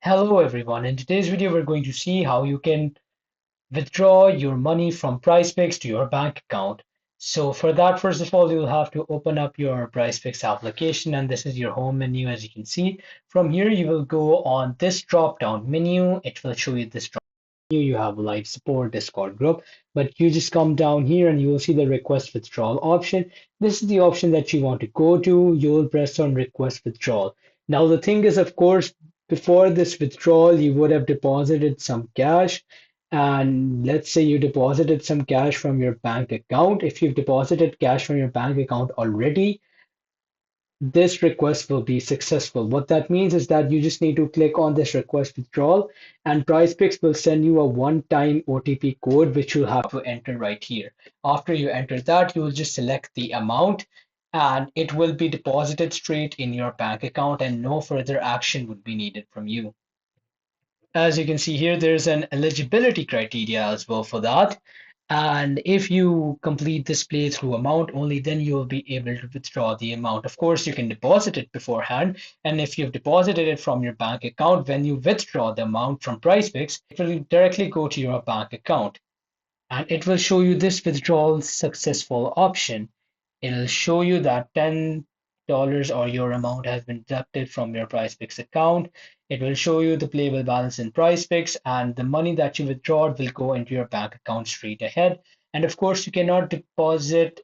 Hello everyone. In today's video, we're going to see how you can withdraw your money from PrizePicks to your bank account. So for that, first of all, you'll have to open up your PrizePicks application, and this is your home menu, as you can see. From here, you will go on this drop-down menu. It will show you this drop menu. You have live support, Discord group, but you just come down here and you will see the request withdrawal option. This is the option that you want to go to. You'll press on request withdrawal. Now, the thing is, of course, before this withdrawal, you would have deposited some cash. And let's say you deposited some cash from your bank account. If you've deposited cash from your bank account already, this request will be successful. What that means is that you just need to click on this request withdrawal, and PrizePicks will send you a one-time OTP code which you'll have to enter right here. After you enter that, you will just select the amount and it will be deposited straight in your bank account and no further action would be needed from you. As you can see here, there's an eligibility criteria as well for that. And if you complete this playthrough amount, only then you will be able to withdraw the amount. Of course, you can deposit it beforehand. And if you've deposited it from your bank account, when you withdraw the amount from PrizePicks, it will directly go to your bank account. And it will show you this withdrawal successful option. It'll show you that $10 or your amount has been deducted from your PrizePicks account. It will show you the playable balance in PrizePicks, and the money that you withdraw will go into your bank account straight ahead. And of course, you cannot deposit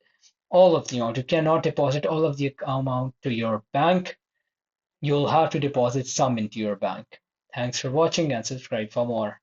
all of the amount. You cannot deposit all of the amount to your bank. You'll have to deposit some into your bank. Thanks for watching and subscribe for more.